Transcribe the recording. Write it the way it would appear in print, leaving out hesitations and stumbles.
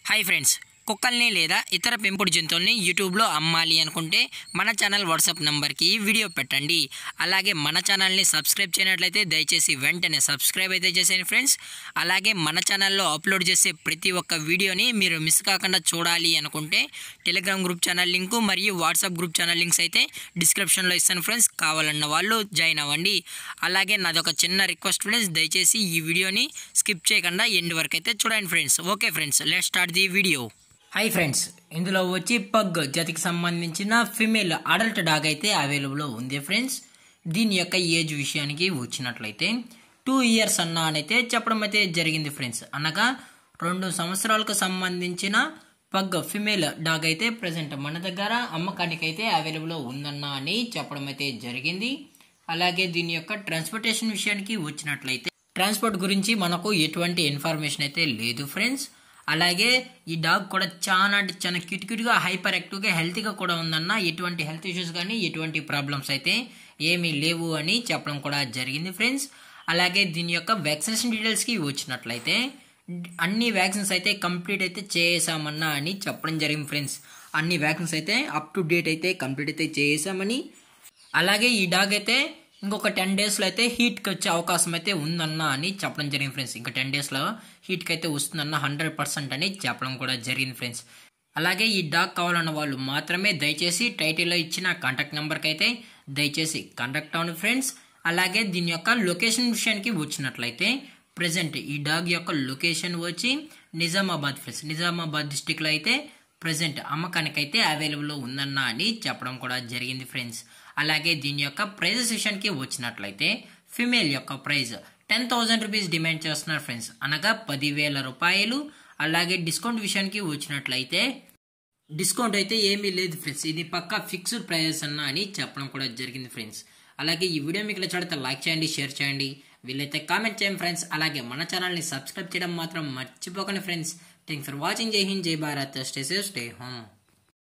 Hi friends, కుక్కల్ని లేదా ఇతర పెంపుడు జంతువుల్ని యూట్యూబ్లో అమ్మాలి అనుకుంటే మన ఛానల్ వాట్సాప్ నెంబర్కి వీడియో పెట్టండి. అలాగే మన ఛానల్ని సబ్స్క్రైబ్ చేయనట్లయితే దయచేసి వెంటనే సబ్స్క్రైబ్ అయితే చేసేయండి ఫ్రెండ్స్. అలాగే మన ఛానల్లో అప్లోడ్ చేసే ప్రతి ఒక్క వీడియోని మీరు మిస్ కాకుండా చూడాలి అనుకుంటే టెలిగ్రామ్ గ్రూప్ ఛానల్ లింకు మరియు వాట్సాప్ గ్రూప్ ఛానల్ లింక్స్ అయితే డిస్క్రిప్షన్లో ఇస్తాను ఫ్రెండ్స్. కావాలన్న వాళ్ళు జాయిన్ అవ్వండి. అలాగే నాదొక చిన్న రిక్వెస్ట్ ఫ్రెండ్స్, దయచేసి ఈ వీడియోని స్కిప్ చేయకుండా ఎండ్ వరకు అయితే చూడండి friends. Okay friends, let's start the video. Hi friends, ఇందులో వచ్చి పగ్ జాతికి సంబంధించిన ఫిమేల్ అడల్ట్ డాగ్ అయితే అవైలబుల్లో ఉంది ఫ్రెండ్స్. దీని యొక్క ఏజ్ విషయానికి వచ్చినట్లయితే 2 years అన్న అయితే చెప్పడం అయితే జరిగింది ఫ్రెండ్స్. అనగా 2 సంవత్సరాలకు సంబంధించిన పగ్ ఫిమేల్ డాగ్ అయితే ప్రజెంట్ మన దగ్గర అమ్మకానికి అయితే అవైలబుల్లో ఉందన్న అని చెప్పడం అయితే జరిగింది. అలాగే దీని యొక్క ట్రాన్స్పోర్టేషన్ విషయానికి వచ్చినట్లయితే ట్రాన్స్పోర్ట్ గురించి మనకు ఎటువంటి ఇన్ఫర్మేషన్ అయితే లేదు ఫ్రెండ్స్. అలాగే ఈ డాగ్ కూడా చాలా క్యూట్గా హైపర్ యాక్టివ్గా హెల్తీగా కూడా ఉందన్న. ఎటువంటి హెల్త్ ఇష్యూస్ కానీ ఎటువంటి ప్రాబ్లమ్స్ అయితే ఏమీ లేవు అని చెప్పడం కూడా జరిగింది ఫ్రెండ్స్. అలాగే దీని యొక్క వ్యాక్సినేషన్ డీటెయిల్స్కి వచ్చినట్లయితే అన్ని వ్యాక్సిన్స్ అయితే కంప్లీట్ అయితే చేసామన్నా అని చెప్పడం జరిగింది ఫ్రెండ్స్. అన్ని వ్యాక్సిన్స్ అయితే అప్ టు డేట్ అయితే కంప్లీట్ అయితే చేసామని. అలాగే ఈ డాగ్ అయితే ఇంకొక 10 daysలో అయితే హీట్కి వచ్చే అవకాశం అయితే ఉందన్న అని చెప్పడం జరిగింది ఫ్రెండ్స్. ఇంకా 10 daysలో హీట్కి అయితే వస్తుందన్న 100% అని చెప్పడం కూడా జరిగింది ఫ్రెండ్స్. అలాగే ఈ డాగ్ కావాలన్న వాళ్ళు మాత్రమే దయచేసి టైటిల్లో ఇచ్చిన కాంటాక్ట్ నెంబర్కి అయితే దయచేసి కాంటాక్ట్ అవ్వండి ఫ్రెండ్స్. అలాగే దీని యొక్క లొకేషన్ విషయానికి వచ్చినట్లయితే ప్రజెంట్ ఈ డాగ్ యొక్క లొకేషన్ వచ్చి నిజామాబాద్ ఫ్రెండ్స్. నిజామాబాద్ డిస్టిక్లో అయితే ప్రజెంట్ అమ్మకానికి అయితే అవైలబుల్లో ఉందన్న అని చెప్పడం కూడా జరిగింది ఫ్రెండ్స్. అలాగే దీని యొక్క ప్రైజెస్ విషయానికి వచ్చినట్లయితే ఫిమేల్ యొక్క ప్రైజ్ 10,000 రూపీస్ డిమాండ్ చేస్తున్నారు ఫ్రెండ్స్, అనగా 10,000 రూపాయలు. అలాగే డిస్కౌంట్ విషయానికి వచ్చినట్లయితే డిస్కౌంట్ అయితే ఏమీ లేదు ఫ్రెండ్స్. ఇది పక్కా ఫిక్స్డ్ ప్రైజెస్ అన్న అని చెప్పడం కూడా జరిగింది ఫ్రెండ్స్. అలాగే ఈ వీడియో మీకు నచ్చితే లైక్ చేయండి, షేర్ చేయండి, వీళ్ళైతే కామెంట్ చేయండి ఫ్రెండ్స్. అలాగే మన ఛానల్ని సబ్స్క్రైబ్ చేయడం మాత్రం మర్చిపోకండి ఫ్రెండ్స్. Thanks for watching. జై హింద్, జై Bharat, stay safe, stay home.